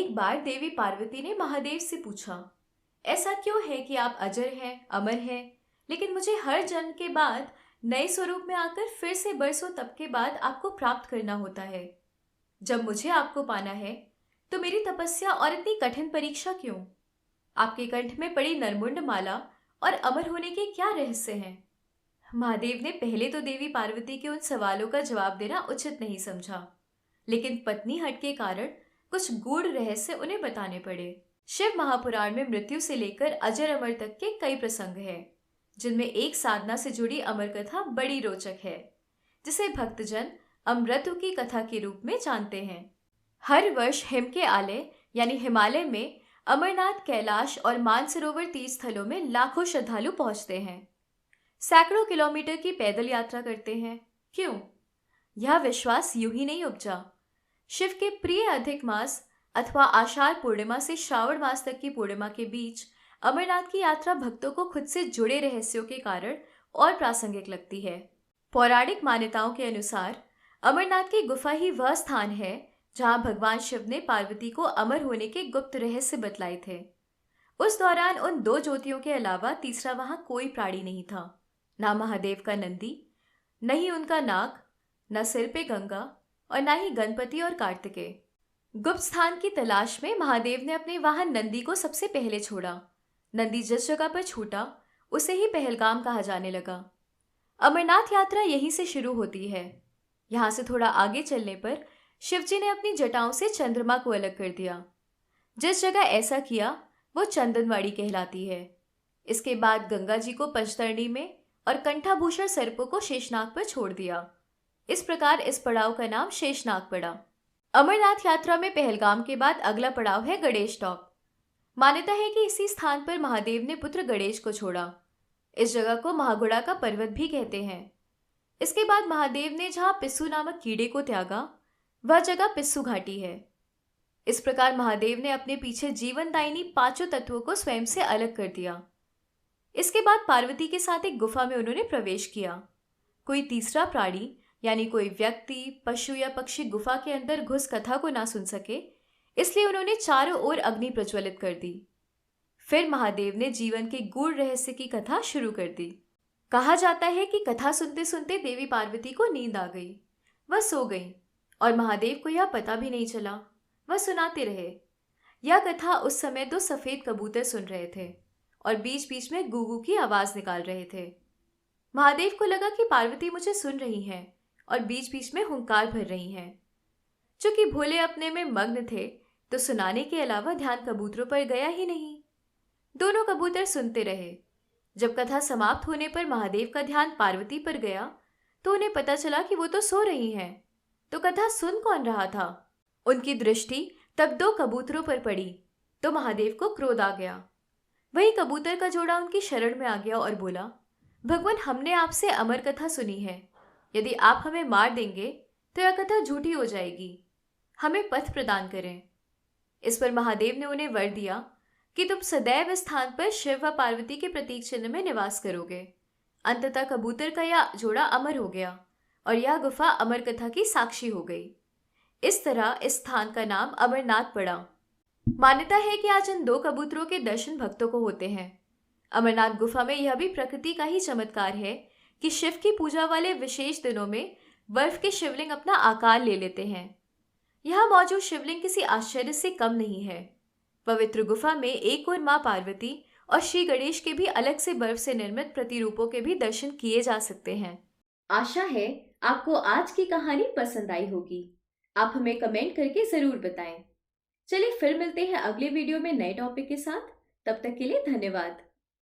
एक बार देवी पार्वती ने महादेव से पूछा, ऐसा क्यों है कि आप अजर हैं, अमर हैं, लेकिन मुझे हर जन्म के बाद नए स्वरूप में आकर फिर से बरसों तप के बाद आपको प्राप्त करना होता है। जब मुझे आपको पाना है, तो मेरी तपस्या और इतनी कठिन परीक्षा क्यों? आपके कंठ में पड़ी नरमुंड माला और अमर होने के क्या रहस्य हैं? महादेव ने पहले तो देवी पार्वती के उन सवालों का जवाब देना उचित नहीं समझा, लेकिन पत्नी हट के कारण कुछ गूढ़ रहस्य उन्हें बताने पड़े। शिव महापुराण में मृत्यु से लेकर अजर अमर तक के कई प्रसंग हैं, जिनमें एक साधना से जुड़ी अमर कथा बड़ी रोचक है, जिसे भक्तजन अमृतु की कथा के रूप में जानते हैं। हर वर्ष हिम के आलय यानी हिमालय में अमरनाथ, कैलाश और मानसरोवर तीर्थ स्थलों में लाखों श्रद्धालु पहुंचते हैं। सैकड़ों किलोमीटर की पैदल यात्रा करते हैं। क्यों? यह विश्वास यूं ही नहीं उपजा। शिव के प्रिय अधिक मास अथवा आषाढ़ पूर्णिमा से श्रावण मास तक की पूर्णिमा के बीच अमरनाथ की यात्रा भक्तों को खुद से जुड़े रहस्यों के कारण और प्रासंगिक लगती है। पौराणिक मान्यताओं के अनुसार अमरनाथ की गुफा ही वह स्थान है जहां भगवान शिव ने पार्वती को अमर होने के गुप्त रहस्य बतलाए थे। उस दौरान उन दो ज्योतियों के अलावा तीसरा वहां कोई प्राणी नहीं था, ना महादेव का नंदी, न ही उनका नाग, न सिर पे गंगा और न ही गणपति और कार्तिकेय। गुप्त स्थान की तलाश में महादेव ने अपने वाहन नंदी को सबसे पहले छोड़ा। नंदी जिस जगह पर छूटा उसे ही पहलगाम कहा जाने लगा। अमरनाथ यात्रा यहीं से शुरू होती है। यहाँ से थोड़ा आगे चलने पर शिवजी ने अपनी जटाओं से चंद्रमा को अलग कर दिया। जिस जगह ऐसा किया वो चंदनवाड़ी कहलाती है। इसके बाद गंगा जी को पंचतरणी में और कंठाभूषण सर्पों को शेषनाग पर छोड़ दिया। इस प्रकार इस पड़ाव का नाम शेषनाग पड़ा। अमरनाथ यात्रा में पहलगाम के बाद अगला पड़ाव है गणेश टॉप। मान्यता है कि इसी स्थान पर महादेव ने पुत्र गणेश को छोड़ा। इस जगह को महागुड़ा का पर्वत भी कहते हैं। इसके बाद महादेव ने जहां पिस्सू नामक कीड़े को त्यागा, वह जगह पिस्सू घाटी है। इस प्रकार महादेव ने अपने पीछे जीवनदायिनी पांचों तत्वों को स्वयं से अलग कर दिया। इसके बाद पार्वती के साथ एक गुफा में उन्होंने प्रवेश किया। कोई तीसरा प्राणी यानी कोई व्यक्ति, पशु या पक्षी गुफा के अंदर घुस कथा को ना सुन सके, इसलिए उन्होंने चारों ओर अग्नि प्रज्वलित कर दी। फिर महादेव ने जीवन के गूढ़ रहस्य की कथा शुरू कर दी। कहा जाता है कि कथा सुनते सुनते देवी पार्वती को नींद आ गई। वह सो गई और महादेव को यह पता भी नहीं चला। वह सुनाते रहे। यह कथा उस समय दो सफेद कबूतर सुन रहे थे और बीच बीच में गूगू की आवाज निकाल रहे थे। महादेव को लगा कि पार्वती मुझे सुन रही हैं और बीच बीच में हुंकार भर रही हैं। चूंकि भोले अपने में मग्न थे, तो सुनाने के अलावा ध्यान कबूतरों पर गया ही नहीं। दोनों कबूतर सुनते रहे। जब कथा समाप्त होने पर महादेव का ध्यान पार्वती पर गया, तो उन्हें पता चला कि वो तो सो रही हैं। तो कथा सुन कौन रहा था? उनकी दृष्टि तब दो कबूतरों पर पड़ी, तो महादेव को क्रोध आ गया। वही कबूतर का जोड़ा उनकी शरण में आ गया और बोला, भगवान, हमने आपसे अमर कथा सुनी है। यदि आप हमें मार देंगे तो यह कथा झूठी हो जाएगी। हमें पथ प्रदान करें। इस पर महादेव ने उन्हें वर दिया कि तुम सदैव इस स्थान पर शिव व पार्वती के प्रतीक चिन्ह में निवास करोगे। अंततः कबूतर का यह जोड़ा अमर हो गया और यह गुफा अमर कथा की साक्षी हो गई। इस तरह इस स्थान का नाम अमरनाथ पड़ा। मान्यता है कि आज इन दो कबूतरों के दर्शन भक्तों को होते हैं। अमरनाथ गुफा में यह भी प्रकृति का ही चमत्कार है कि शिव की पूजा वाले विशेष दिनों में बर्फ के शिवलिंग अपना आकार ले लेते हैं। यहाँ मौजूद शिवलिंग किसी आश्चर्य से कम नहीं है। पवित्र गुफा में एक और माँ पार्वती और श्री गणेश के भी अलग से बर्फ से निर्मित प्रतिरूपों के भी दर्शन किए जा सकते हैं। आशा है आपको आज की कहानी पसंद आई होगी। आप हमें कमेंट करके जरूर बताएं। चलिए फिर मिलते हैं अगले वीडियो में नए टॉपिक के साथ। तब तक के लिए धन्यवाद।